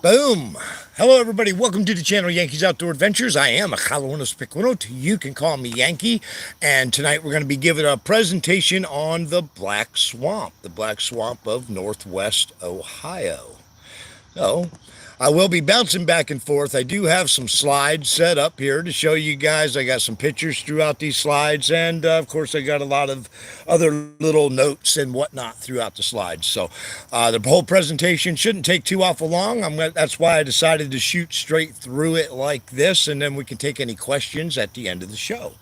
Boom. Hello, everybody. Welcome to the channel Yankees Outdoor Adventures. I am a Calawanos Pequinot. You can call me Yankee. And tonight we're going to be giving a presentation on the Black Swamp of Northwest Ohio. So, I will be bouncing back and forth. I do have some slides set up here to show you guys. I got some pictures throughout these slides, and of course, I got a lot of other little notes and whatnot throughout the slides. So, the whole presentation shouldn't take too awful long. That's why I decided to shoot straight through it like this, and then we can take any questions at the end of the show.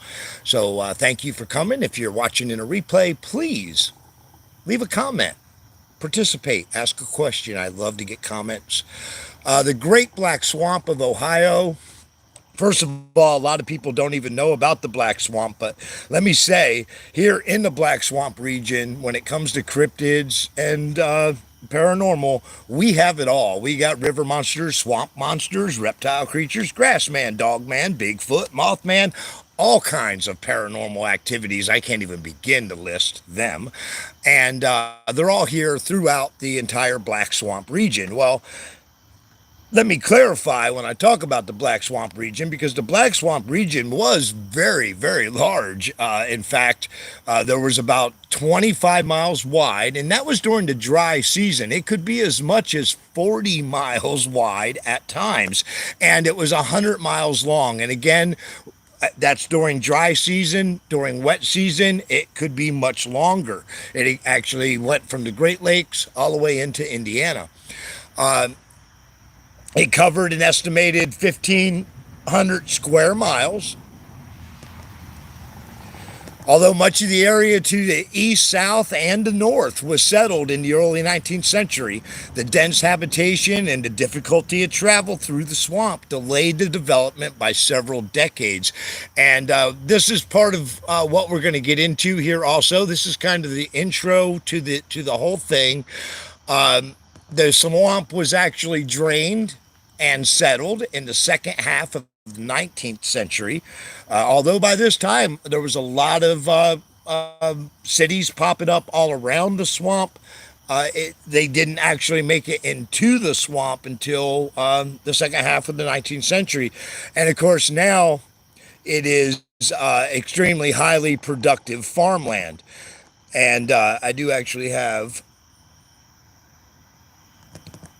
So, thank you for coming. If you're watching in a replay, please leave a comment. Participate, ask a question. I love to get comments. The Great Black Swamp of Ohio. First of all, a lot of people don't even know about the Black Swamp, but let me say, here in the Black Swamp region, when it comes to cryptids and paranormal, we have it all. We got river monsters, swamp monsters, reptile creatures, grassman, dogman, Bigfoot, mothman, all kinds of paranormal activities. I can't even begin to list them. And they're all here throughout the entire Black Swamp region. Well, let me clarify when I talk about the Black Swamp region, because the Black Swamp region was very, very large. In fact, there was about 25 miles wide, and that was during the dry season. It could be as much as 40 miles wide at times, and it was 100 miles long. And again, that's during dry season. During wet season, it could be much longer. It actually went from the Great Lakes all the way into Indiana. It covered an estimated 1,500 square miles. Although much of the area to the east, south, and the north was settled in the early 19th century, the dense habitation and the difficulty of travel through the swamp delayed the development by several decades. And this is part of what we're going to get into here also. This is kind of the intro to the whole thing. The swamp was actually drained and settled in the second half of the 19th century. Although by this time there was a lot of cities popping up all around the swamp, they didn't actually make it into the swamp until the second half of the 19th century. And of course now it is extremely highly productive farmland. And I do actually have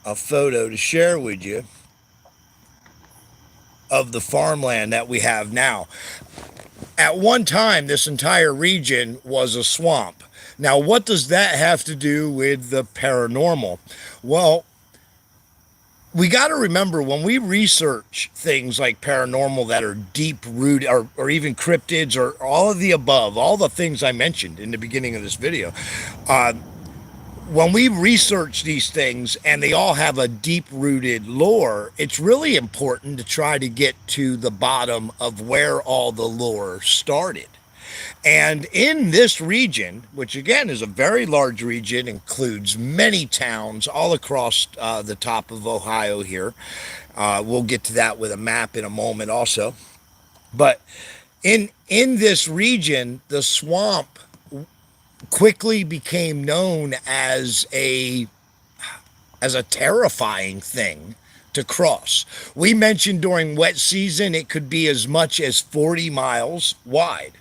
a photo to share with you of the farmland that we have now. At one time, this entire region was a swamp. Now, what does that have to do with the paranormal? Well, we got to remember, when we research things like paranormal that are deep rooted, or even cryptids, or all of the above, all the things I mentioned in the beginning of this video, when we research these things and they all have a deep-rooted lore, it's really important to try to get to the bottom of where all the lore started. And in this region, which again is a very large region, includes many towns all across the top of Ohio here. We'll get to that with a map in a moment also. But in this region, the swamp quickly became known as a terrifying thing to cross. We mentioned during wet season it could be as much as 40 miles wide.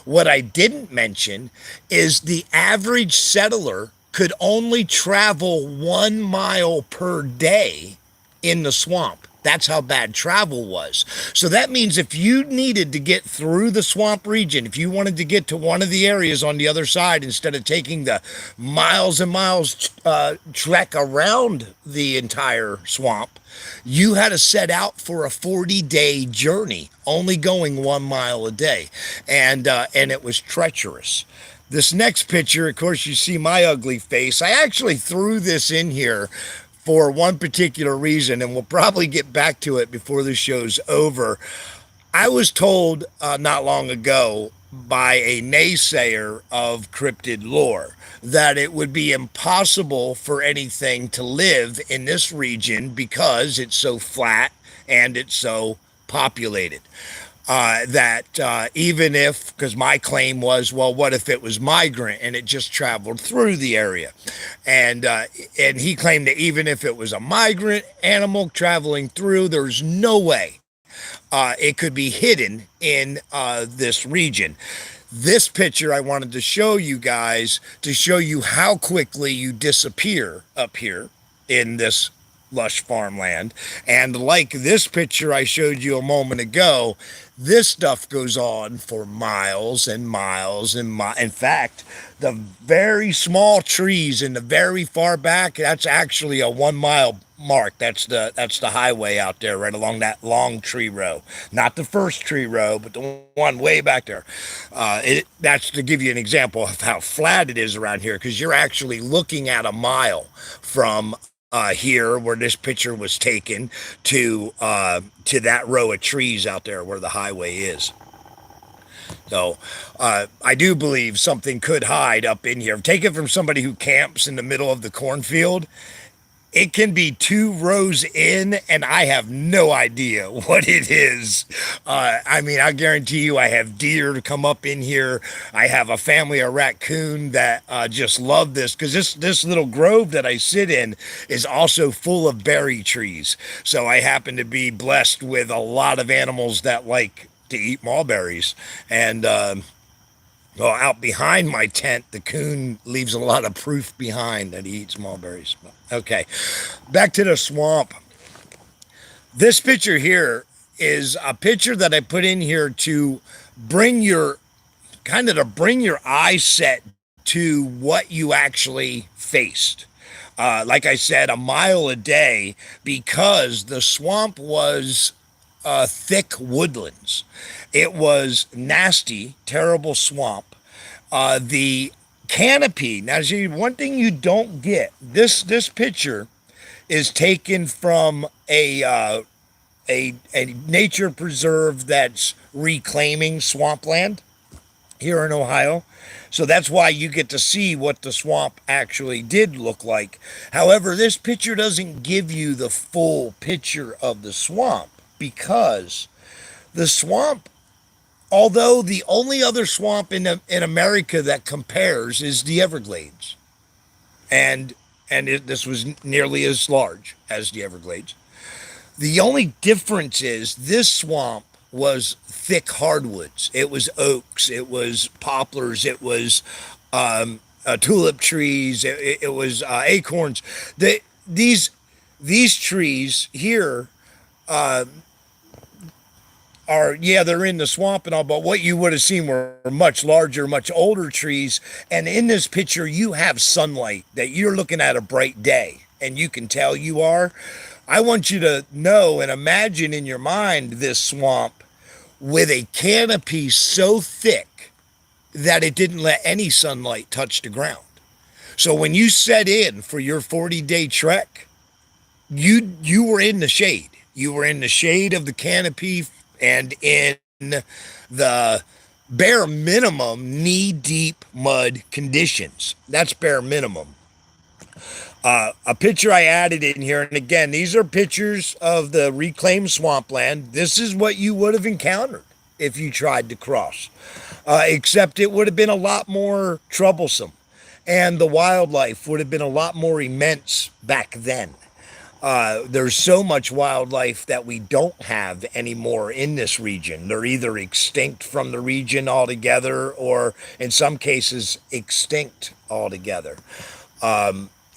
What I didn't mention is the average settler could only travel 1 mile per day in the swamp. That's how bad travel was. So that means if you needed to get through the swamp region, if you wanted to get to one of the areas on the other side, instead of taking the miles and miles trek around the entire swamp, you had to set out for a 40-day journey, only going 1 mile a day. And it was treacherous. This next picture, of course, you see my ugly face. I actually threw this in here for one particular reason, and we'll probably get back to it before the show's over. I was told not long ago by a naysayer of cryptid lore that it would be impossible for anything to live in this region because it's so flat and it's so populated. that even if, because my claim was, well, what if it was migrant and it just traveled through the area, and he claimed that even if it was a migrant animal traveling through, there's no way it could be hidden in this region. This picture I wanted to show you guys to show you how quickly you disappear up here in this lush farmland. And like this picture I showed you a moment ago, this stuff goes on for miles and miles and miles. In fact, the very small trees in the very far back, that's actually a 1 mile mark. That's the highway out there, right along that long tree row. Not the first tree row, but the one way back there. That's to give you an example of how flat it is around here, because you're actually looking at a mile from here where this picture was taken to that row of trees out there where the highway is. So I do believe something could hide up in here. Take it from somebody who camps in the middle of the cornfield. It can be 2 rows in, and I have no idea what it is. I mean, I guarantee you I have deer to come up in here. I have a family of raccoon that just love this, because this little grove that I sit in is also full of berry trees. So I happen to be blessed with a lot of animals that like to eat mulberries. And well, out behind my tent, the coon leaves a lot of proof behind that he eats mulberries. Okay, back to the swamp. This picture here is a picture that I put in here to bring your bring your eye set to what you actually faced. Like I said, a mile a day, because the swamp was thick woodlands. It was nasty, terrible swamp. The canopy. Now, see, one thing you don't get. This picture is taken from a nature preserve that's reclaiming swampland here in Ohio. So that's why you get to see what the swamp actually did look like. However, this picture doesn't give you the full picture of the swamp, because the swamp, although the only other swamp in America that compares is the Everglades, and this was nearly as large as the Everglades. The only difference is this swamp was thick hardwoods. It was oaks, it was poplars, it was tulip trees, it was acorns. These trees here are, yeah, they're in the swamp and all, but what you would have seen were much larger, much older trees. And in this picture, you have sunlight, that you're looking at a bright day, and you can tell you are. I want you to know and imagine in your mind this swamp with a canopy so thick that it didn't let any sunlight touch the ground. So when you set in for your 40-day trek, you were in the shade. You were in the shade of the canopy and in the bare minimum knee-deep mud conditions. That's bare minimum. A picture I added in here, and again, these are pictures of the reclaimed swampland. This is what you would have encountered if you tried to cross, except it would have been a lot more troublesome, and the wildlife would have been a lot more immense back then. There's so much wildlife that we don't have anymore in this region. They're either extinct from the region altogether, or in some cases extinct altogether.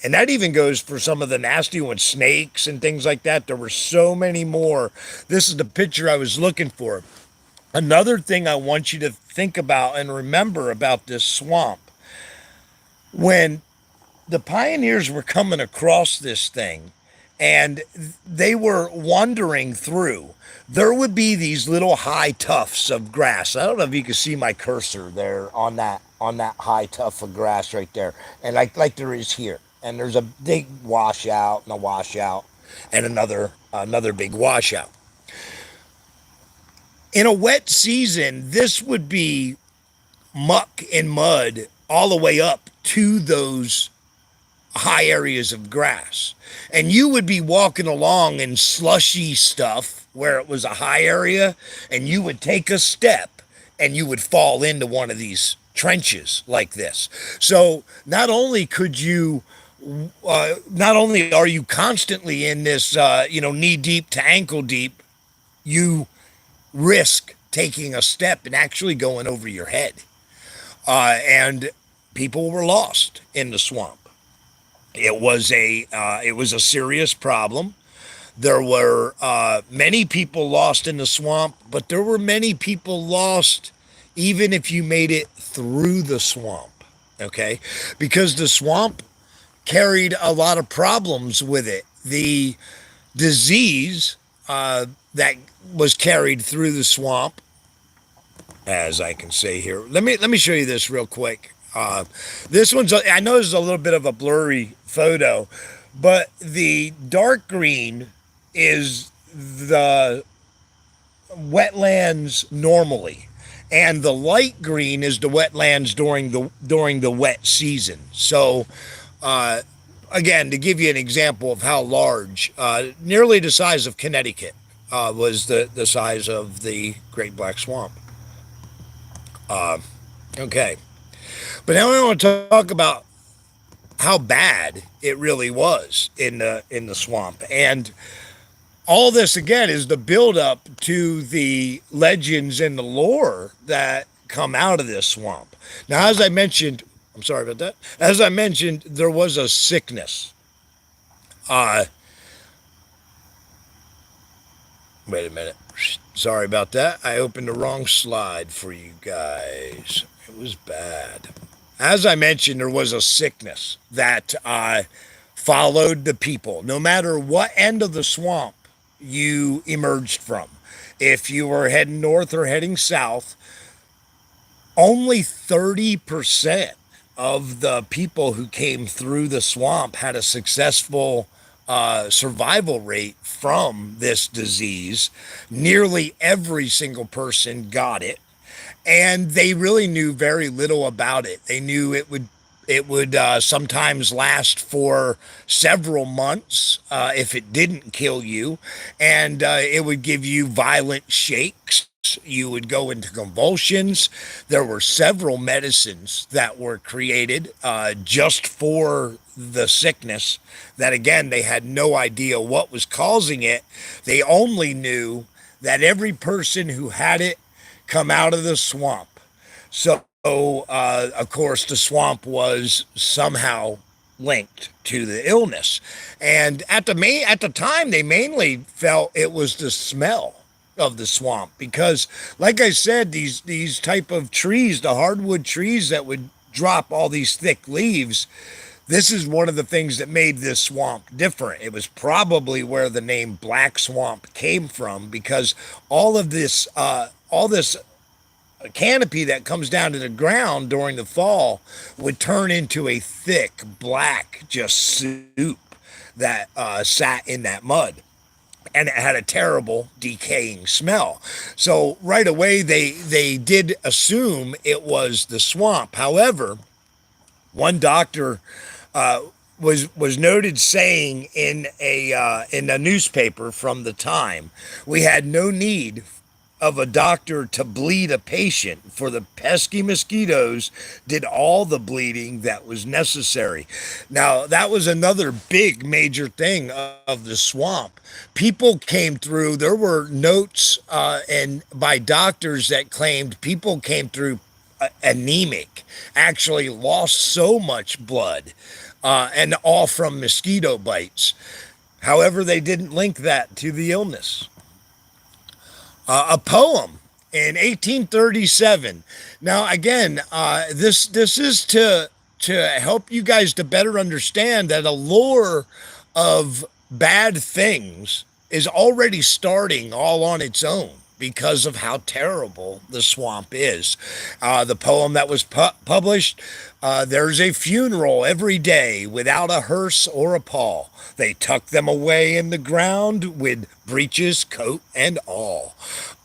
And that even goes for some of the nasty ones, snakes and things like that. There were so many more. This is the picture I was looking for. Another thing I want you to think about and remember about this swamp: when the pioneers were coming across this thing and they were wandering through, there would be these little high tufts of grass. I don't know if you can see my cursor there on that high tuft of grass right there, and like there is here. And there's a big washout and a washout and another big washout. In a wet season, this would be muck and mud all the way up to those high areas of grass. And you would be walking along in slushy stuff where it was a high area, and you would take a step and you would fall into one of these trenches like this. So not only could you not only are you constantly in this, knee deep to ankle deep, you risk taking a step and actually going over your head. And people were lost in the swamp. It was a serious problem. There were many people lost in the swamp, but there were many people lost even if you made it through the swamp. Okay, because the swamp carried a lot of problems with it. The disease that was carried through the swamp, as I can say here. Let me show you this real quick. This one's, I know this is a little bit of a blurry photo, but the dark green is the wetlands normally, and the light green is the wetlands during the wet season. So, again, to give you an example of how large, nearly the size of Connecticut was the size of the Great Black Swamp. Okay, but now I want to talk about how bad it really was in the swamp. And all this again is the build up to the legends and the lore that come out of this swamp. Now, as I mentioned, I'm sorry about that. As I mentioned, there was a sickness. Wait a minute. Sorry about that. I opened the wrong slide for you guys. It was bad. As I mentioned, there was a sickness that followed the people, no matter what end of the swamp you emerged from. If you were heading north or heading south, only 30% of the people who came through the swamp had a successful survival rate from this disease. Nearly every single person got it, and they really knew very little about it. They knew it would sometimes last for several months if it didn't kill you, and it would give you violent shakes. You would go into convulsions. There were several medicines that were created just for the sickness that, again, they had no idea what was causing it. They only knew that every person who had it come out of the swamp. So, of course, the swamp was somehow linked to the illness. And at the time, they mainly felt it was the smell of the swamp, because, like I said, these type of trees, the hardwood trees that would drop all these thick leaves, this is one of the things that made this swamp different. It was probably where the name Black Swamp came from, because all this canopy that comes down to the ground during the fall would turn into a thick black just soup that sat in that mud, and it had a terrible decaying smell. So right away they did assume it was the swamp. However, one doctor was noted saying in a newspaper from the time, "We had no need of a doctor to bleed a patient, for the pesky mosquitoes did all the bleeding that was necessary." Now, that was another big major thing of the swamp. People came through. There were notes and by doctors that claimed people came through anemic, actually lost so much blood, and all from mosquito bites. However, they didn't link that to the illness. A poem in 1837. Now, again, this is to help you guys to better understand that a lore of bad things is already starting all on its own because of how terrible the swamp is. The poem that was published, "There's a funeral every day without a hearse or a pall. They tuck them away in the ground with breeches, coat, and all."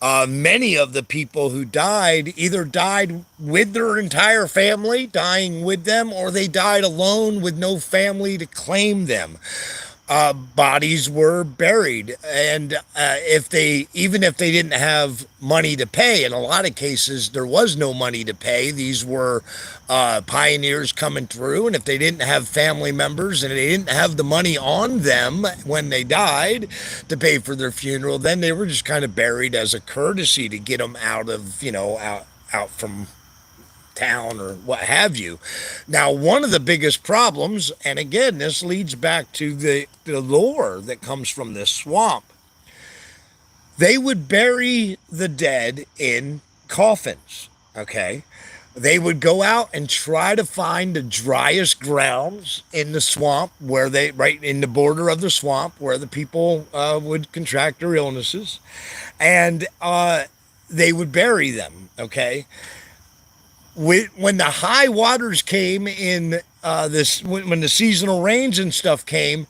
Many of the people who died either died with their entire family dying with them, or they died alone with no family to claim them. bodies were buried, and if they even if they didn't have money to pay, in a lot of cases there was no money to pay. These were pioneers coming through, and if they didn't have family members and they didn't have the money on them when they died to pay for their funeral, then they were just kind of buried as a courtesy to get them out of, out from town or what have you. Now, one of the biggest problems, and again, this leads back to the lore that comes from this swamp, they would bury the dead in coffins. Okay. They would go out and try to find the driest grounds in the swamp, where they, right in the border of the swamp, where the people would contract their illnesses, and they would bury them. Okay. When the high waters came in, when the seasonal rains and stuff came,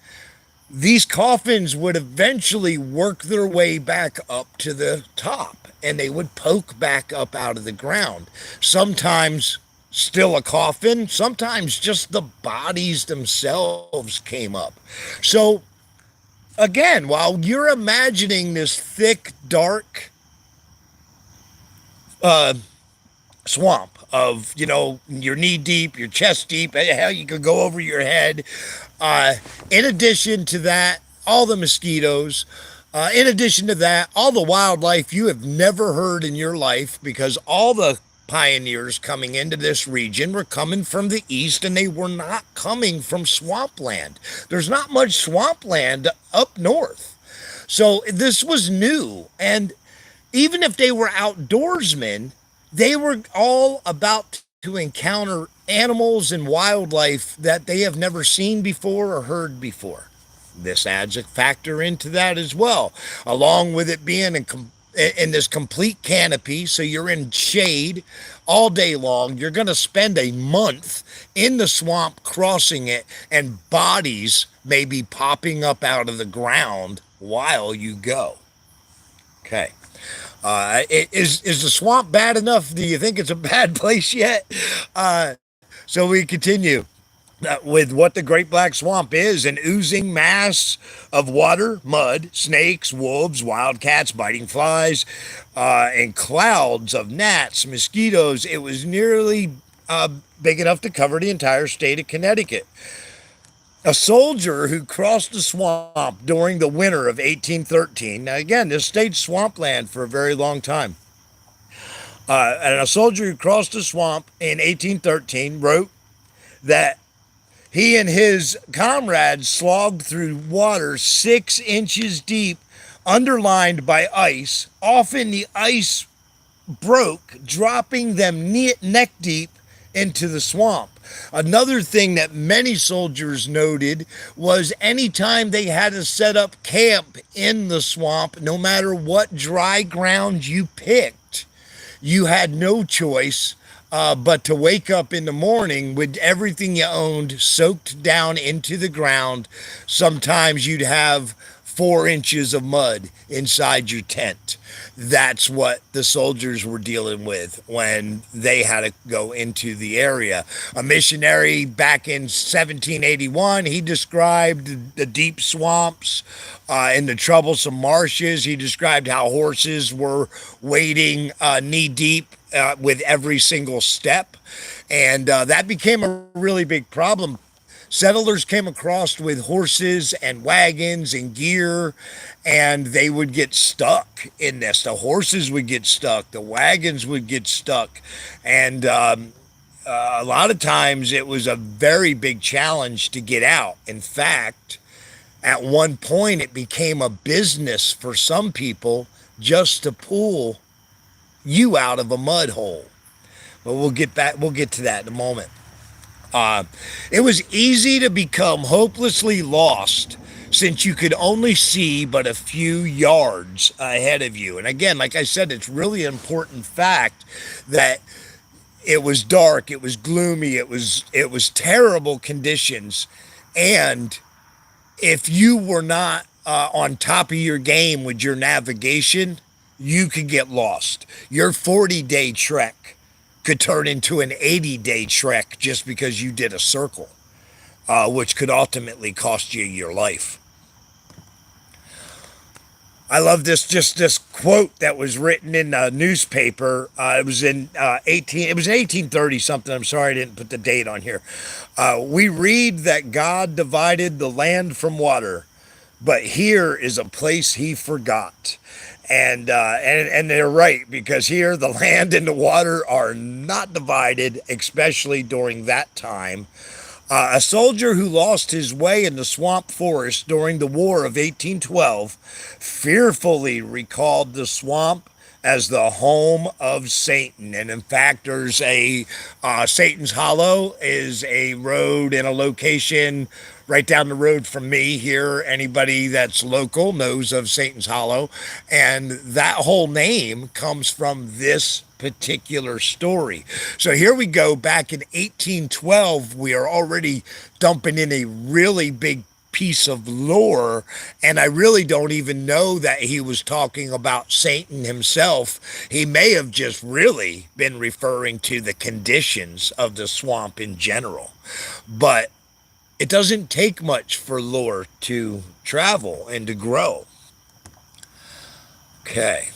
these coffins would eventually work their way back up to the top, and they would poke back up out of the ground. Sometimes still a coffin, sometimes just the bodies themselves came up. So again, while you're imagining this thick, dark swamp of, your knee deep, your chest deep, hell, you could go over your head. In addition to that, all the mosquitoes. In addition to that, all the wildlife you have never heard in your life, because all the pioneers coming into this region were coming from the east, and they were not coming from swampland. There's not much swampland up north. So this was new. And even if they were outdoorsmen, they were all about to encounter animals and wildlife that they have never seen before or heard before. This adds a factor into that as well, along with it being in this complete canopy. So you're in shade all day long. You're going to spend a month in the swamp crossing it, and bodies may be popping up out of the ground while you go. Okay. Is the swamp bad enough? Do you think it's a bad place yet? So we continue with what the Great Black Swamp is: an oozing mass of water, mud, snakes, wolves, wildcats, biting flies, and clouds of gnats, mosquitoes. It was nearly big enough to cover the entire state of Connecticut. A soldier who crossed the swamp during the winter of 1813. Now, again, this stayed swampland for a very long time. And a soldier who crossed the swamp in 1813 wrote that he and his comrades slogged through water 6 inches deep, underlined by ice. Often the ice broke, dropping them neck deep into the swamp. Another thing that many soldiers noted was anytime they had to set up camp in the swamp, no matter what dry ground you picked, you had no choice but to wake up in the morning with everything you owned soaked down into the ground. Sometimes you'd have 4 inches of mud inside your tent. That's what the soldiers were dealing with when they had to go into the area. A missionary back in 1781, he described the deep swamps and the troublesome marshes. He described how horses were wading knee deep with every single step. And that became a really big problem. Settlers came across with horses and wagons and gear, and they would get stuck in this. The horses would get stuck, the wagons would get stuck, and a lot of times it was a very big challenge to get out. In fact, at one point it became a business for some people just to pull you out of a mud hole. But we'll get to that in a moment. It was easy to become hopelessly lost since you could only see but a few yards ahead of you. And again, like I said, it's really an important fact that it was dark, it was gloomy, it was terrible conditions. And if you were not on top of your game with your navigation, you could get lost. Your 40-day trek could turn into an 80-day trek just because you did a circle, which could ultimately cost you your life. I love this quote that was written in a newspaper. It was in 1830 something. I'm sorry I didn't put the date on here. We read that God divided the land from water, but here is a place he forgot. And they're right, because here the land and the water are not divided, especially during that time. A soldier who lost his way in the swamp forest during the War of 1812 fearfully recalled the swamp as the home of Satan. And in fact, there's a Satan's Hollow is a road and a location right down the road from me here. Anybody that's local knows of Satan's Hollow. And that whole name comes from this particular story. So here we go, back in 1812, we are already dumping in a really big piece of lore, and I really don't even know that he was talking about Satan himself. He may have just really been referring to the conditions of the swamp in general. But it doesn't take much for lore to travel and to grow. Okay.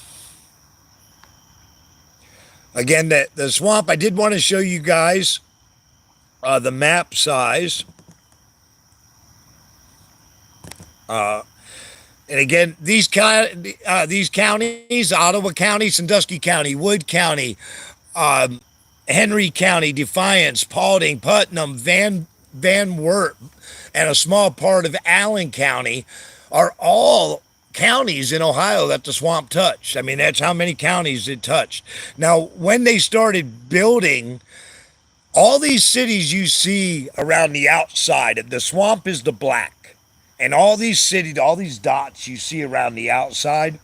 Again, the swamp, I did want to show you guys the map size. And again, these counties, Ottawa County, Sandusky County, Wood County, Henry County, Defiance, Paulding, Putnam, Van Wert, and a small part of Allen County are all counties in Ohio that the swamp touched. I mean, that's how many counties it touched. Now, when they started building all these cities you see around the outside, the swamp is the black. And all these cities, all these dots you see around the outside,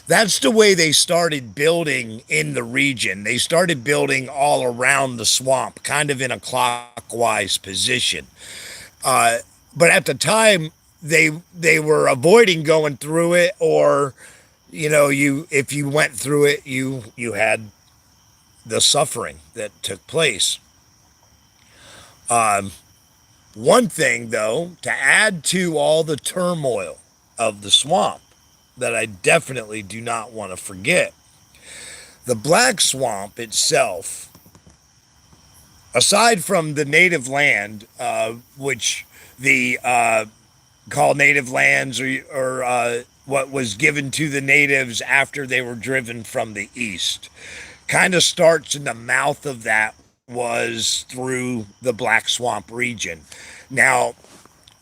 that's the way they started building in the region. They started building all around the swamp, kind of in a clockwise position. But at the time, they were avoiding going through it, or if you went through it, you had the suffering that took place. One thing, though, to add to all the turmoil of the swamp that I definitely do not want to forget, the Black Swamp itself, aside from the native land, which the called native lands, or what was given to the natives after they were driven from the east, kind of starts in the mouth of that was through the Black Swamp region. Now,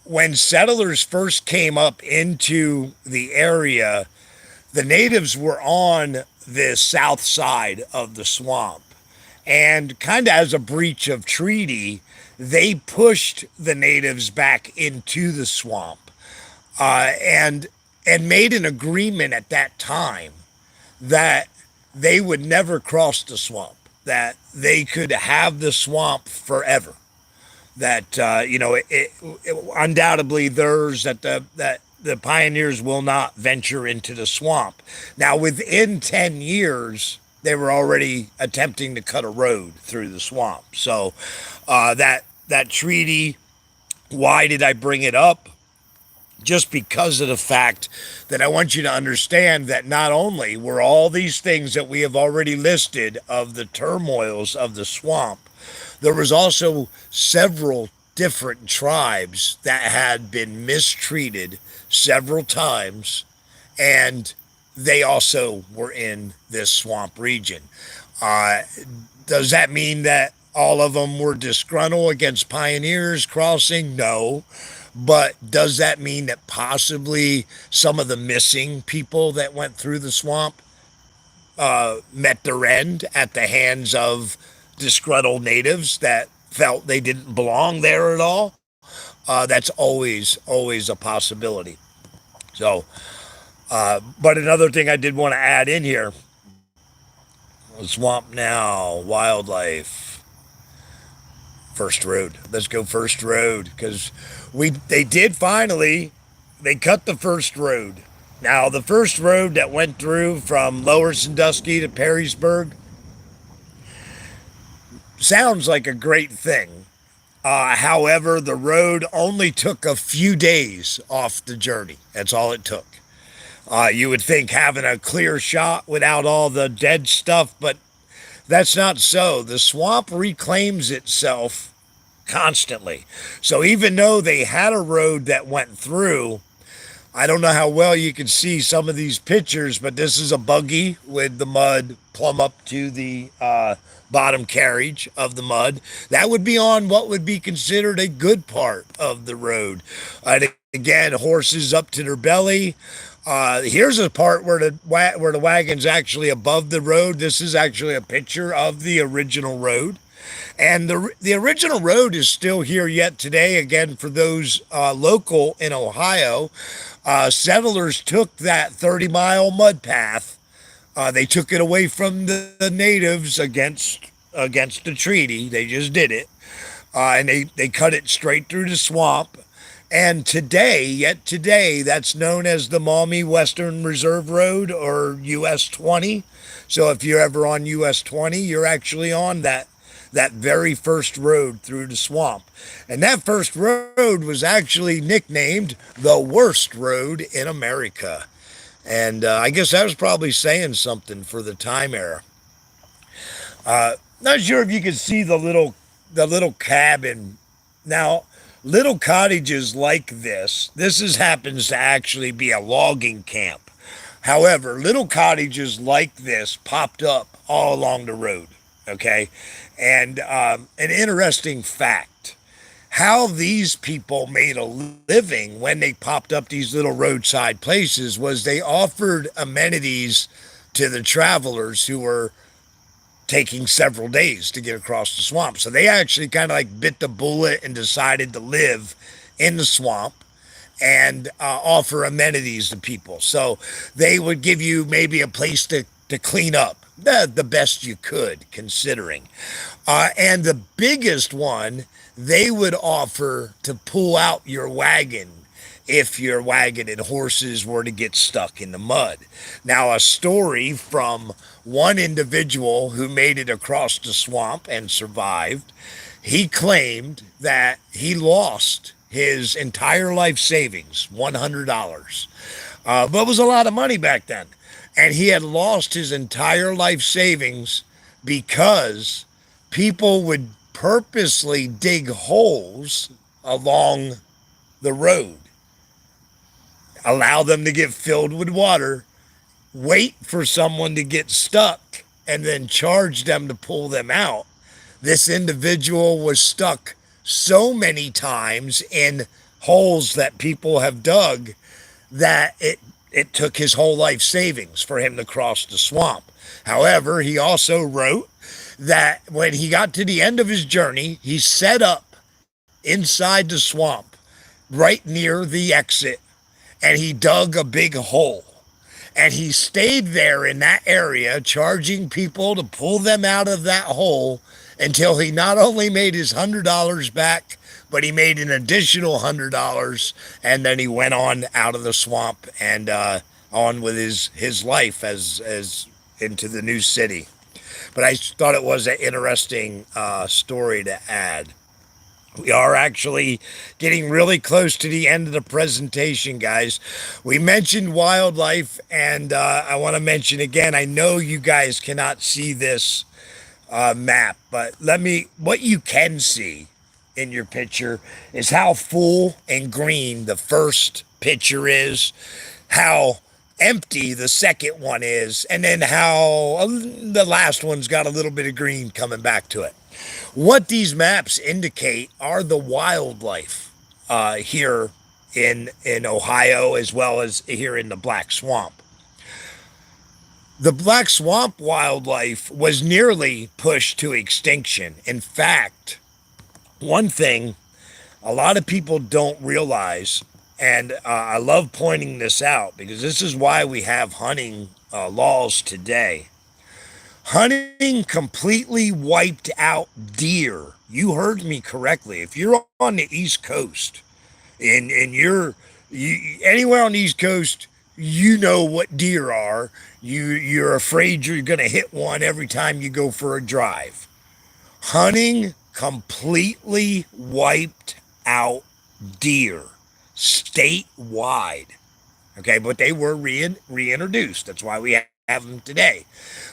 when settlers first came up into the area, the natives were on the south side of the swamp. And kind of as a breach of treaty, they pushed the natives back into the swamp, and made an agreement at that time that they would never cross the swamp, that they could have the swamp forever. That undoubtedly theirs, that the pioneers will not venture into the swamp. Now, within 10 years, they were already attempting to cut a road through the swamp. So that treaty, why did I bring it up? Just because of the fact that I want you to understand that not only were all these things that we have already listed of the turmoils of the swamp, there was also several different tribes that had been mistreated several times, and they also were in this swamp region. Does that mean that all of them were disgruntled against pioneers crossing? No. But does that mean that possibly some of the missing people that went through the swamp met their end at the hands of disgruntled natives that felt they didn't belong there at all? That's always a possibility. So, but another thing I did want to add in here, swamp now, wildlife. First road. Let's go first road, because they did finally, they cut the first road. Now, the first road that went through from Lower Sandusky to Perrysburg sounds like a great thing. However, the road only took a few days off the journey. That's all it took. You would think having a clear shot without all the dead stuff, but that's not so. The swamp reclaims itself constantly. So even though they had a road that went through, I don't know how well you can see some of these pictures, but this is a buggy with the mud plumb up to the bottom carriage of the mud. That would be on what would be considered a good part of the road. And again, horses up to their belly. Here's a part where the wagon's actually above the road. This is actually a picture of the original road. And the original road is still here yet today. Again, for those local in Ohio, settlers took that 30-mile mud path. They took it away from the natives against the treaty. They just did it, and they cut it straight through the swamp. And today, yet today, that's known as the Maumee Western Reserve Road, or US 20. So if you're ever on US 20, you're actually on that very first road through the swamp. And that first road was actually nicknamed the worst road in America. And I guess that was probably saying something for the time era. Not sure if you can see the little cabin. Now, little cottages like this happens to actually be a logging camp. However, little cottages like this popped up all along the road. Okay, and an interesting fact: how these people made a living when they popped up these little roadside places was they offered amenities to the travelers who were taking several days to get across the swamp. So they actually kind of like bit the bullet and decided to live in the swamp and offer amenities to people. So they would give you maybe a place to clean up the best you could, considering. And the biggest one, they would offer to pull out your wagon if your wagon and horses were to get stuck in the mud. Now, a story from one individual who made it across the swamp and survived, he claimed that he lost his entire life savings, $100. But it was a lot of money back then. And he had lost his entire life savings because people would purposely dig holes along the road, allow them to get filled with water, wait for someone to get stuck, and then charge them to pull them out. This individual was stuck so many times in holes that people have dug that it took his whole life savings for him to cross the swamp. However, he also wrote that when he got to the end of his journey, he set up inside the swamp right near the exit, and he dug a big hole. And he stayed there in that area, charging people to pull them out of that hole until he not only made his $100 back, but he made an additional $100, and then he went on out of the swamp and on with his life as into the new city. But I thought it was an interesting story to add. We are actually getting really close to the end of the presentation, guys. We mentioned wildlife, and I want to mention again, I know you guys cannot see this map, but what you can see in your picture is how full and green the first picture is, how empty the second one is, and then how the last one's got a little bit of green coming back to it. What these maps indicate are the wildlife here in Ohio, as well as here in the Black Swamp. The Black Swamp wildlife was nearly pushed to extinction. In fact, one thing a lot of people don't realize, and I love pointing this out because this is why we have hunting laws today. Hunting completely wiped out deer. You heard me correctly. If you're on the East Coast and anywhere on the East Coast, you know what deer are. You're afraid you're going to hit one every time you go for a drive. Hunting completely wiped out deer statewide. Okay, but they were reintroduced. That's why we have them today.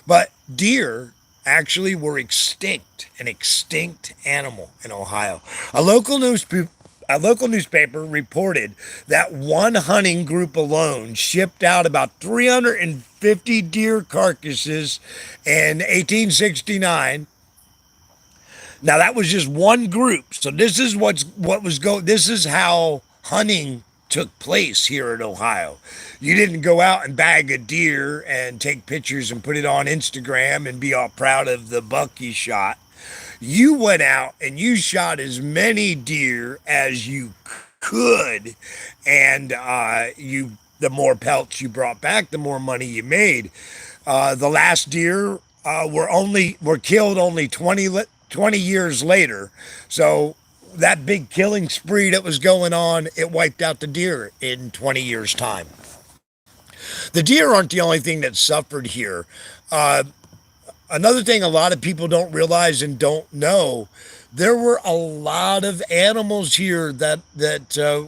But deer actually were extinct, an extinct animal in Ohio. A local newspaper a local newspaper reported that one hunting group alone shipped out about 350 deer carcasses in 1869. Now that was just one group. So this is what was go. This is how hunting took place here in Ohio. You didn't go out and bag a deer and take pictures and put it on Instagram and be all proud of the buck you shot. You went out and you shot as many deer as you could, and you the more pelts you brought back, the more money you made. The last deer were killed only 20 years later. So that big killing spree that was going on, it wiped out the deer in 20 years' time. The deer aren't the only thing that suffered here. Uh, Another thing a lot of people don't realize and don't know, there were a lot of animals here that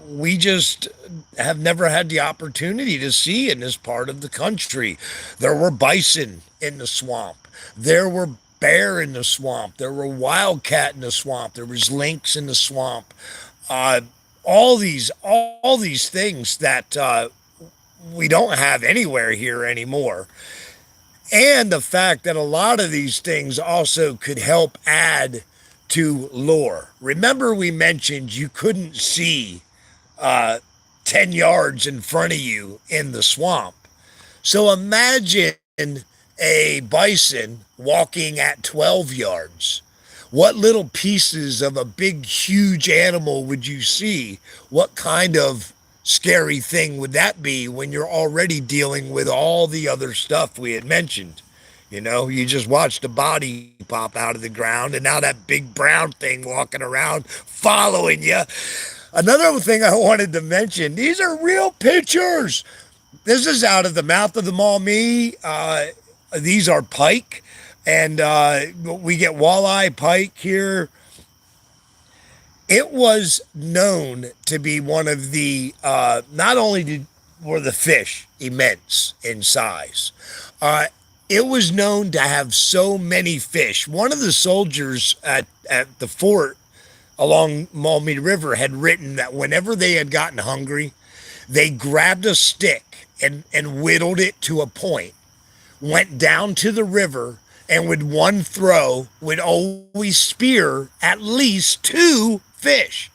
we just have never had the opportunity to see in this part of the country. There were bison in the swamp. There were bear in the swamp. There were wildcat in the swamp. There was lynx in the swamp. Uh, all these things that we don't have anywhere here anymore. And the fact that a lot of these things also could help add to lore. Remember, we mentioned you couldn't see uh, 10 yards in front of you in the swamp. So imagine a bison walking at 12 yards. What little pieces of a big, huge animal would you see? What kind of scary thing would that be when you're already dealing with all the other stuff we had mentioned? You know, you just watched a body pop out of the ground, and now that big brown thing walking around following you. Another thing I wanted to mention, these are real pictures. This is out of the mouth of the Maumee. These are pike, and we get walleye, pike here. It was known to be one of the, not only were the fish immense in size, it was known to have so many fish. One of the soldiers at the fort along Maumee River had written that whenever they had gotten hungry, they grabbed a stick and whittled it to a point, went down to the river, and with one throw would always spear at least two fish.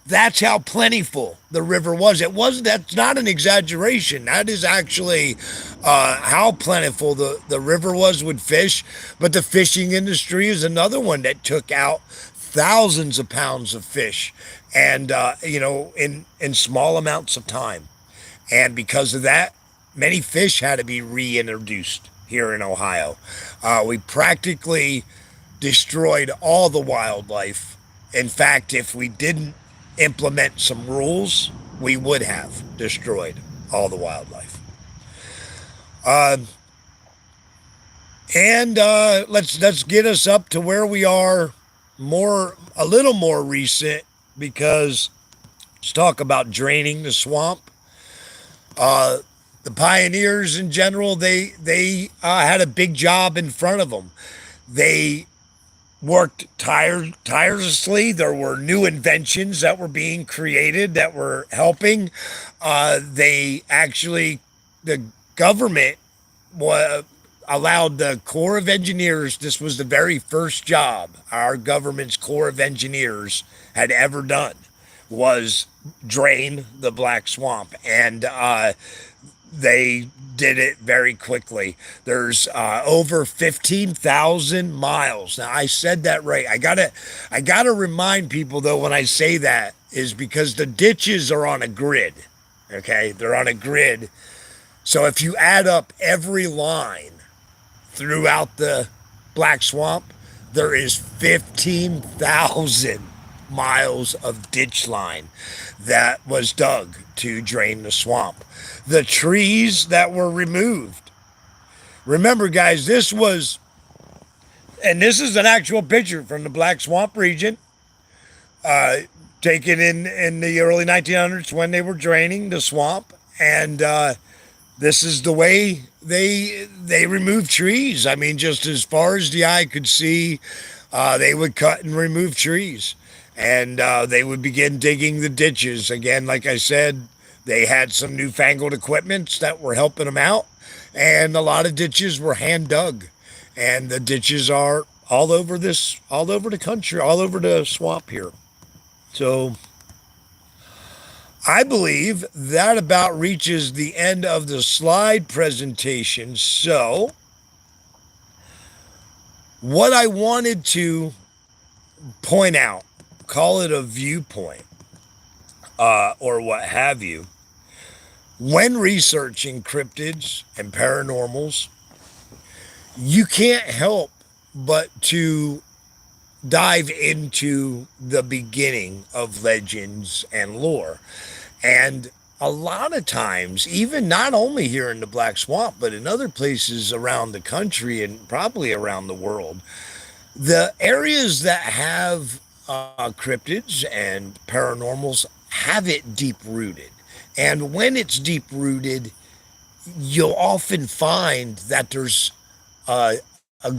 That's how plentiful the river was. That's not an exaggeration. That is actually how plentiful the river was with fish. But the fishing industry is another one that took out thousands of pounds of fish, and in small amounts of time. And because of that, many fish had to be reintroduced here in Ohio. We practically destroyed all the wildlife. In fact, if we didn't implement some rules, we would have destroyed all the wildlife. Uh, and let's get us up to where we are, a little more recent, because let's talk about draining the swamp. Uh, the pioneers in general, they had a big job in front of them. They worked tirelessly. There were new inventions that were being created that were helping. The government allowed the Corps of Engineers. This was the very first job our government's Corps of Engineers had ever done, was drain the Black Swamp. And they did it very quickly. There's over 15,000 miles. Now I said that right. I gotta remind people though when I say that is because the ditches are on a grid. Okay, they're on a grid. So if you add up every line throughout the Black Swamp, there is 15,000 miles of ditch line that was dug to drain the swamp. The trees that were removed. Remember, guys, this is an actual picture from the Black Swamp region, taken in the early 1900s when they were draining the swamp. And this is the way they remove trees. I mean, just as far as the eye could see, they would cut and remove trees, and they would begin digging the ditches again. Like I said, they had some newfangled equipments that were helping them out, and a lot of ditches were hand dug, and the ditches are all over the country, all over the swamp here. So I believe that about reaches the end of the slide presentation. So, what I wanted to point out, call it a viewpoint, or what have you, when researching cryptids and paranormals, you can't help but to dive into the beginning of legends and lore. And a lot of times, even not only here in the Black Swamp, but in other places around the country and probably around the world, the areas that have cryptids and paranormals have it deep rooted. And when it's deep rooted, you'll often find that there's a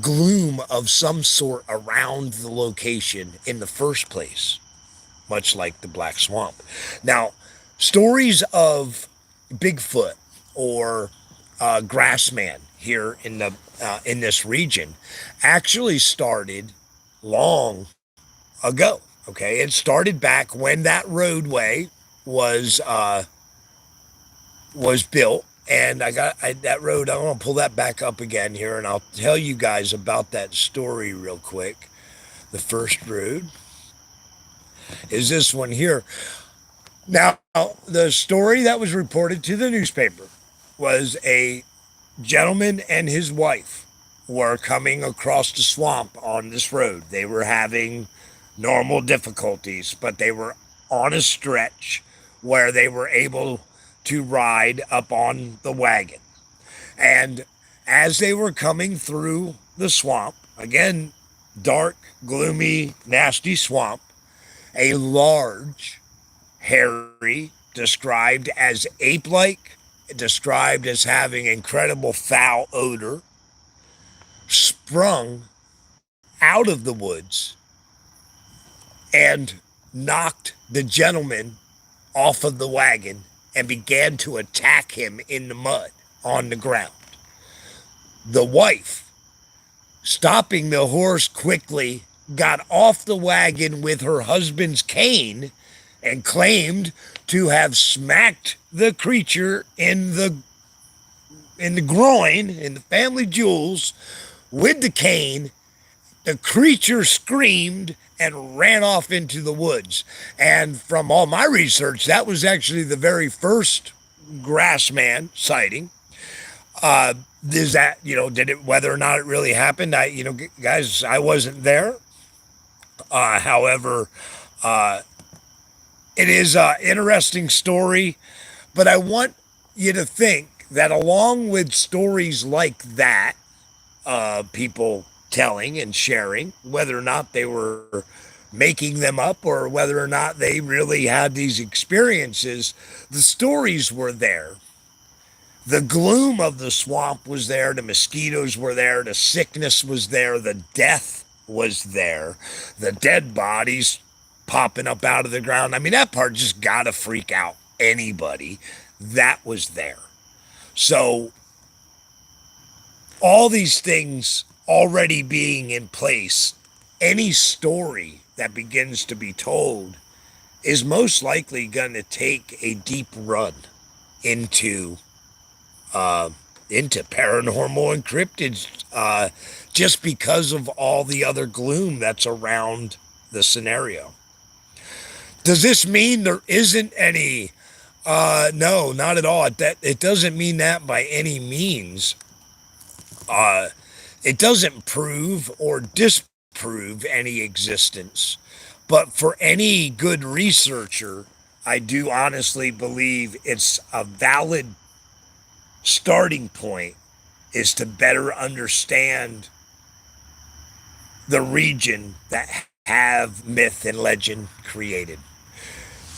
gloom of some sort around the location in the first place, much like the Black Swamp. Now, stories of Bigfoot or Grassman here in this region actually started long ago. Okay, it started back when that roadway was built, and that road. I want to pull that back up again here, and I'll tell you guys about that story real quick. The first road is this one here. Now, the story that was reported to the newspaper was a gentleman and his wife were coming across the swamp on this road. They were having normal difficulties, but they were on a stretch where they were able to ride up on the wagon. And as they were coming through the swamp, again, dark, gloomy, nasty swamp, a large, hairy, described as ape-like, described as having incredible foul odor, sprung out of the woods and knocked the gentleman off of the wagon and began to attack him in the mud on the ground. The wife, stopping the horse quickly, got off the wagon with her husband's cane and claimed to have smacked the creature in the groin, in the family jewels, with the cane. The creature screamed and ran off into the woods. And from all my research, that was actually the very first Grassman sighting. Is that, did it, whether or not it really happened? Guys, I wasn't there. However, it is an interesting story, but I want you to think that along with stories like that, people telling and sharing, whether or not they were making them up or whether or not they really had these experiences, the stories were there. The gloom of the swamp was there, the mosquitoes were there, the sickness was there, the death was there, the dead bodies popping up out of the ground. I mean, that part just gotta freak out anybody. That was there. So, all these things already being in place, any story that begins to be told is most likely going to take a deep run into paranormal and cryptids, just because of all the other gloom that's around the scenario. Does this mean there isn't any? No, not at all. It doesn't mean that by any means. It doesn't prove or disprove any existence. But for any good researcher, I do honestly believe it's a valid starting point is to better understand the region that have myth and legend created.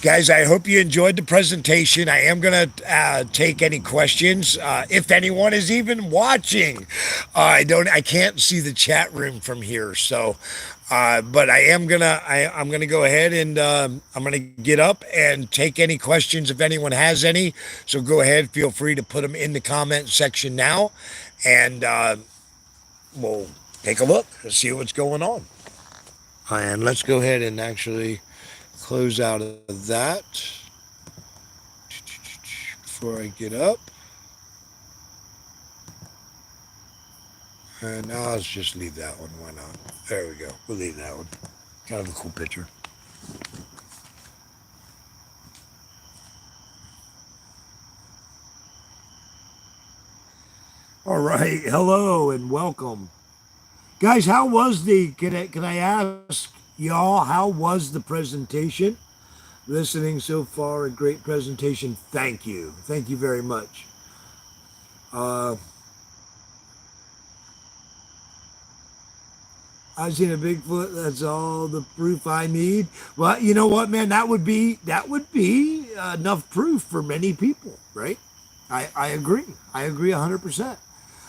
Guys, I hope you enjoyed the presentation. I am going to take any questions if anyone is even watching. I can't see the chat room from here, so but I'm gonna go ahead and I'm gonna get up and take any questions if anyone has any. So go ahead, feel free to put them in the comment section now, and we'll take a look and see what's going on. And let's go ahead and actually close out of that before I get up. And now let's just leave that one. Why not? There we go. We'll leave that one. Kind of a cool picture. All right. Hello and welcome. Guys, how was can I ask y'all, how was the presentation? Listening so far, a great presentation. Thank you. Thank you very much. Uh, I've seen a Bigfoot. That's all the proof I need. Well, you know what, man? That would be enough proof for many people, right? I agree. I agree 100%.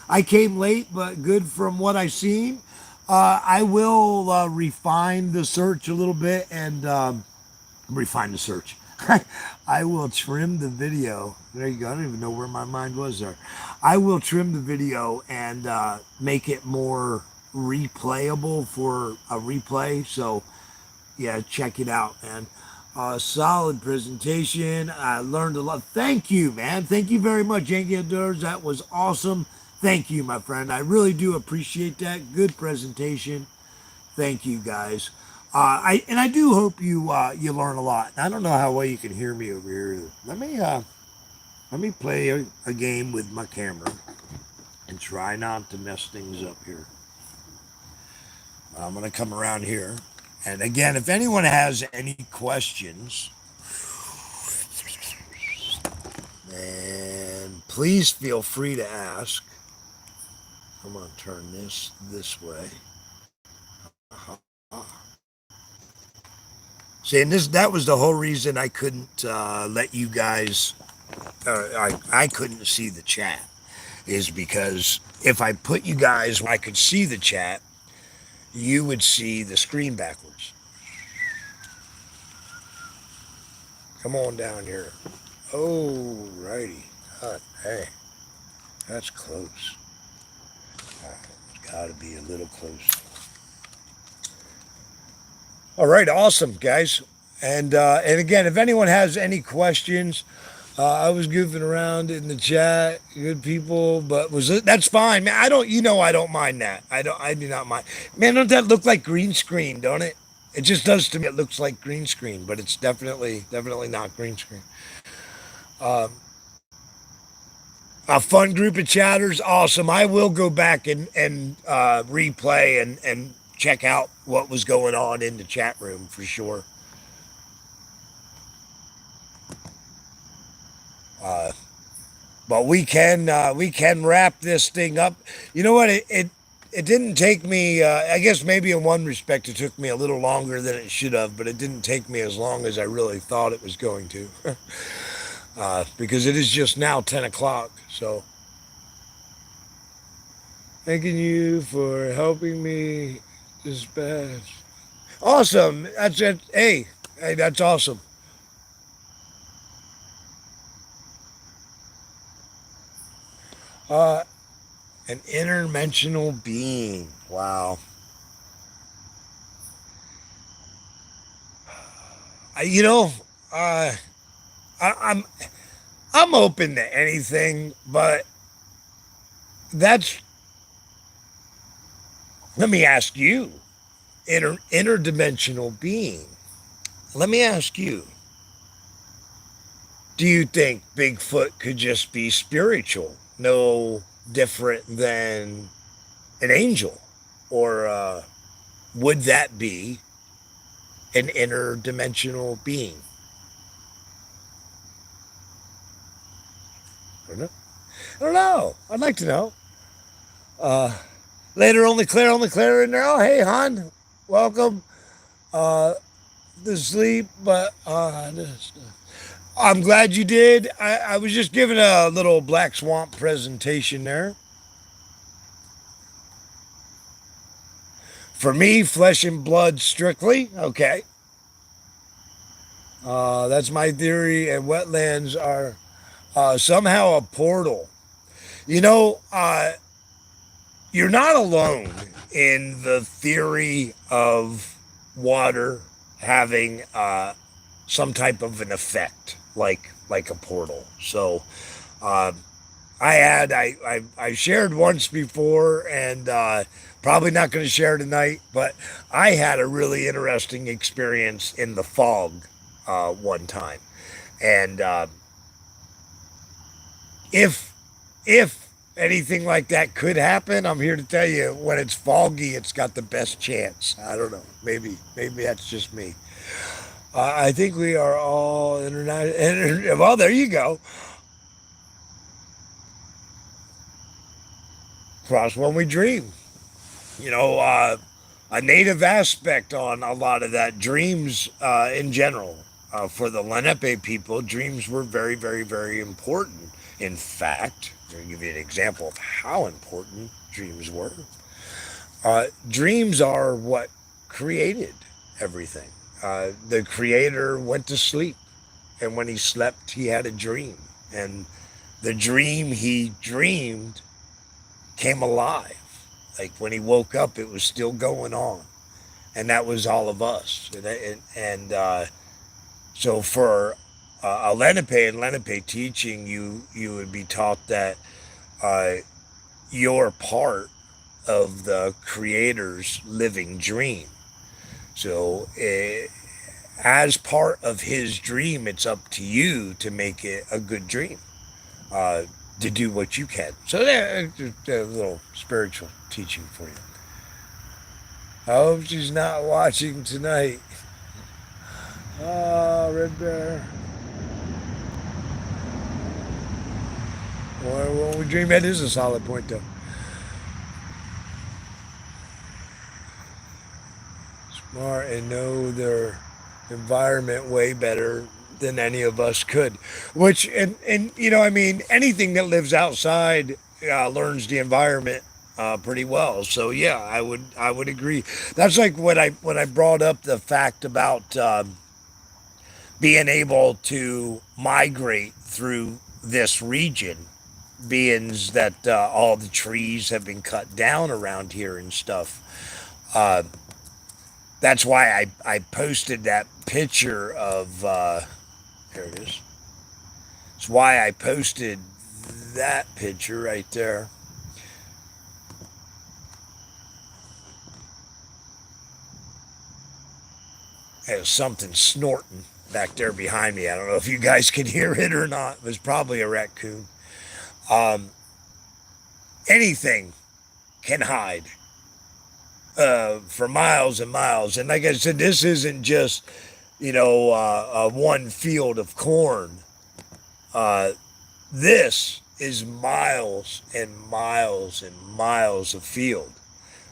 I came late, but good from what I've seen. I will refine the search a little bit and refine the search. I will trim the video. There you go. I don't even know where my mind was there. I will trim the video and make it more replayable for a replay. So, yeah, check it out, man. Solid presentation. I learned a lot. Thank you, man. Thank you very much, Yankee Outdoors. That was awesome. Thank you, my friend. I really do appreciate that. Good presentation. Thank you, guys. I do hope you learn a lot. I don't know how well you can hear me over here. Let me play a game with my camera and try not to mess things up here. I'm gonna come around here, and again, if anyone has any questions, then please feel free to ask. I'm gonna turn this way. See, and that was the whole reason I couldn't let you guys. I couldn't see the chat, is because if I put you guys where I could see the chat, you would see the screen backwards. Come on down here. Oh, righty. Hey, that's close. It's got to be a little close. All right, awesome, guys. And again, if anyone has any questions, I was goofing around in the chat, good people, but that's fine, man. I don't mind that. I do not mind. Man, don't that look like green screen, don't it? It just does to me. It looks like green screen, but it's definitely not green screen. A fun group of chatters, awesome. I will go back and replay and check out what was going on in the chat room for sure. But we can wrap this thing up. You know what? It didn't take me. I guess maybe in one respect it took me a little longer than it should have, but it didn't take me as long as I really thought it was going to, because it is just now 10 o'clock. So, thanking you for helping me dispatch. Awesome. That's it. Hey, that's awesome. An interdimensional being. Wow. You know, I, I'm open to anything, but that's. Let me ask you, interdimensional being. Let me ask you. Do you think Bigfoot could just be spiritual, no different than an angel, or would that be an interdimensional being? I don't know. I don't know. I'd like to know. Later, only Claire in there. Oh, hey, hon, welcome. the sleep, but I'm glad you did. I was just giving a little Black Swamp presentation there. For me, flesh and blood strictly. Okay. That's my theory, and wetlands are somehow a portal. You know, you're not alone in the theory of water having some type of an effect, like a portal. So, uh, I shared once before, and probably not going to share tonight, but I had a really interesting experience in the fog one time, and if if anything like that could happen, I'm here to tell you when it's foggy, it's got the best chance. I don't know. Maybe that's just me. I think we are all internet. Well, there you go. Cross when we dream. You know, a native aspect on a lot of that. Dreams in general. For the Lenape people, dreams were very, very, very important. In fact, I'll give you an example of how important dreams were. Dreams are what created everything. The creator went to sleep, and when he slept, he had a dream. And the dream he dreamed came alive. Like when he woke up, it was still going on. And that was all of us. And so for a Lenape and Lenape teaching, you would be taught that uh, you're part of the creator's living dream. So, as part of his dream, it's up to you to make it a good dream, uh, to do what you can. So, just a little spiritual teaching for you. I hope she's not watching tonight. Oh, Red Bear. Well, we dream that is a solid point, though. Smart and know their environment way better than any of us could. Which and you know, I mean, anything that lives outside learns the environment pretty well. So yeah, I would agree. That's like when I brought up the fact about being able to migrate through this region, being that all the trees have been cut down around here and stuff. Uh, that's why I posted that picture of there it is. It's why I posted that picture right there. There's something snorting back there behind me. I don't know if you guys can hear it or not. It was probably a raccoon. Um, Anything can hide for miles and miles. And like I said, this isn't just, one field of corn. Uh, this is miles and miles and miles of field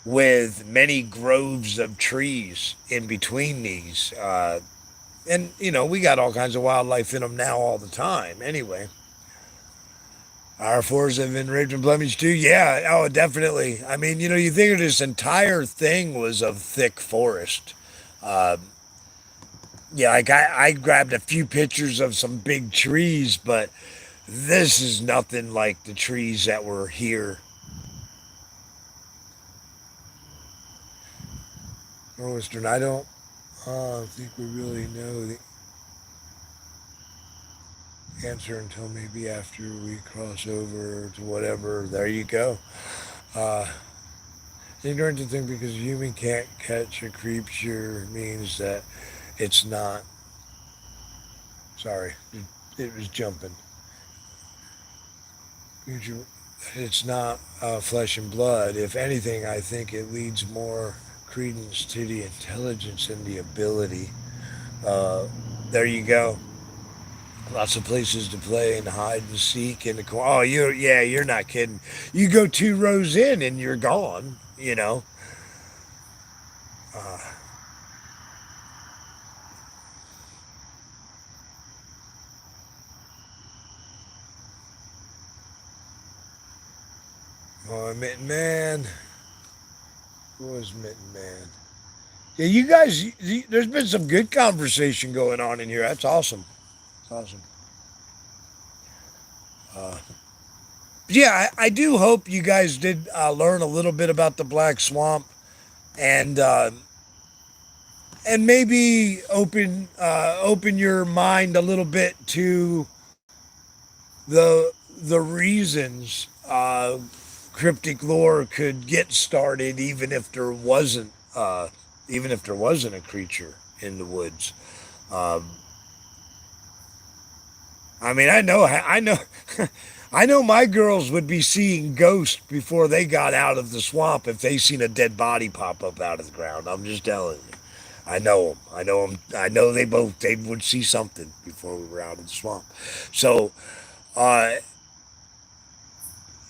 with many groves of trees in between these. And, we got all kinds of wildlife in them now all the time. Anyway, our forests have been raped and blemished too. Yeah, oh, definitely. I mean, you think of this entire thing was of thick forest. Uh, yeah, like I grabbed a few pictures of some big trees, but this is nothing like the trees that were here. Oh, Western, I don't think we really know the answer until maybe after we cross over to whatever. There you go. Uh, Ignorant to think because a human can't catch a creature means that it's not. Sorry, it was jumping. It's not flesh and blood. If anything, I think it leads more credence to the intelligence and the ability. Uh, there you go. Lots of places to play and hide and seek and oh, you're not kidding. You go 2 rows in and you're gone. Uh, Oh, Mitten Man. Who was Mitten Man? Yeah, you guys, there's been some good conversation going on in here. That's awesome. That's awesome. Uh, yeah, I do hope you guys did learn a little bit about the Black Swamp and maybe open your mind a little bit to the reasons cryptic lore could get started, even if there wasn't a creature in the woods. Um, I mean, I know, I know my girls would be seeing ghosts before they got out of the swamp if they seen a dead body pop up out of the ground. I'm just telling you. I know them. I know them. I know they would see something before we were out of the swamp. So, uh,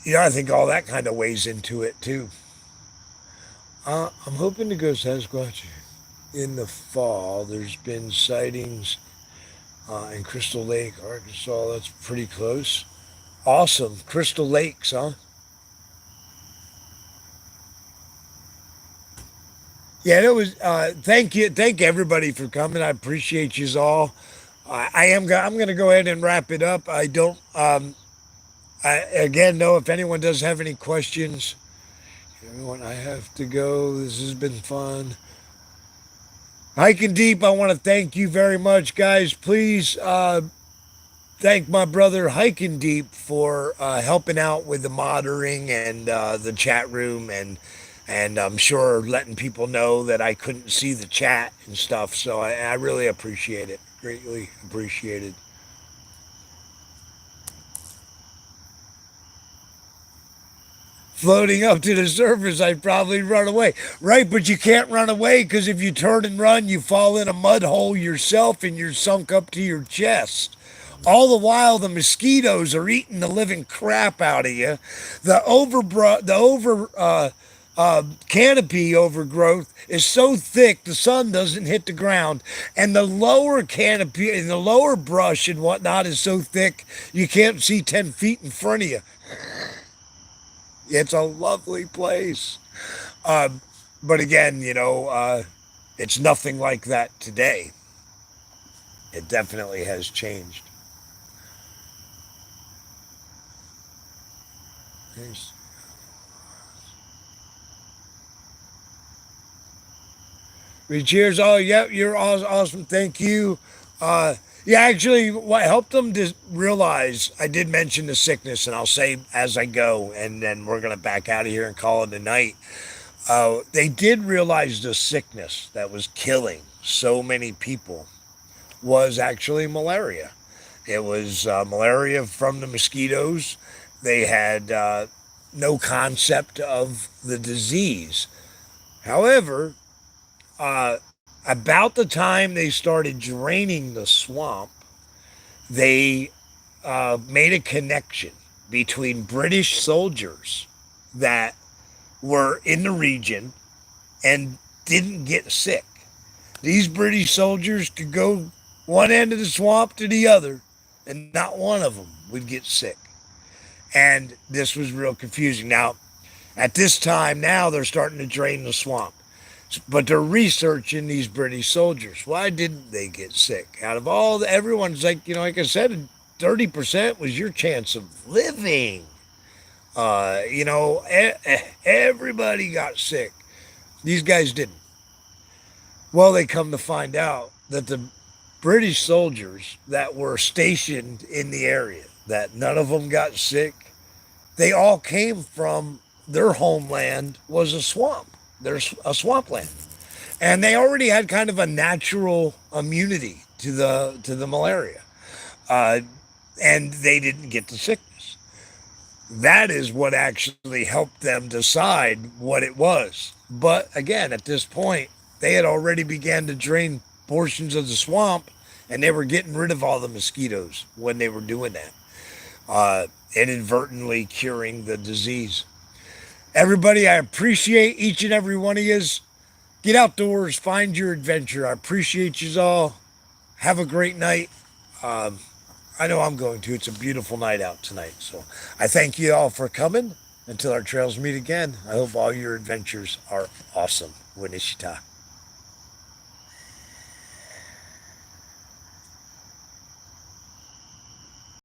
I think all that kind of weighs into it too. I'm hoping to go Sasquatch in the fall. There's been sightings in Crystal Lake, Arkansas. That's pretty close. Awesome. Crystal Lakes, huh? Yeah, it was. Thank you, thank everybody for coming. I appreciate you all. I'm going to go ahead and wrap it up. I don't. I again know if anyone does have any questions. Everyone, I have to go. This has been fun. Hiking deep. I want to thank you very much, guys. Please thank my brother Hiking Deep for helping out with the monitoring and the chat room and I'm sure letting people know that I couldn't see the chat and stuff. So I really appreciate it. Greatly appreciated. Floating up to the surface, I'd probably run away. Right, but you can't run away because if you turn and run, you fall in a mud hole yourself and you're sunk up to your chest. All the while, the mosquitoes are eating the living crap out of you. The over canopy overgrowth is so thick the sun doesn't hit the ground, and the lower canopy and the lower brush and whatnot is so thick you can't see 10 feet in front of you. It's a lovely place. But again, it's nothing like that today. It definitely has changed. There's cheers. Oh, yep, you're awesome. Thank you. Yeah, actually, what helped them to realize I did mention the sickness, and I'll say as I go, and then we're going to back out of here and call it a night. They did realize the sickness that was killing so many people was actually malaria. It was malaria from the mosquitoes. They had no concept of the disease. However, uh, about the time they started draining the swamp, they made a connection between British soldiers that were in the region and didn't get sick. These British soldiers could go one end of the swamp to the other, and not one of them would get sick. And this was real confusing. Now, at this time, now they're starting to drain the swamp. But they're researching these British soldiers. Why didn't they get sick? Out of everyone's like, like I said, 30% was your chance of living. Everybody got sick. These guys didn't. Well, they come to find out that the British soldiers that were stationed in the area, that none of them got sick, they all came from their homeland was a swamp. There's a swampland, and they already had kind of a natural immunity to the malaria, uh, and they didn't get the sickness. That is what actually helped them decide what it was. But again, at this point, they had already began to drain portions of the swamp, and they were getting rid of all the mosquitoes when they were doing that, inadvertently curing the disease. Everybody, I appreciate each and every one of yous. Get outdoors, find your adventure. I appreciate yous all. Have a great night. Um, I know I'm going to. It's a beautiful night out tonight. So I thank you all for coming. Until our trails meet again, I hope all your adventures are awesome. Winishita.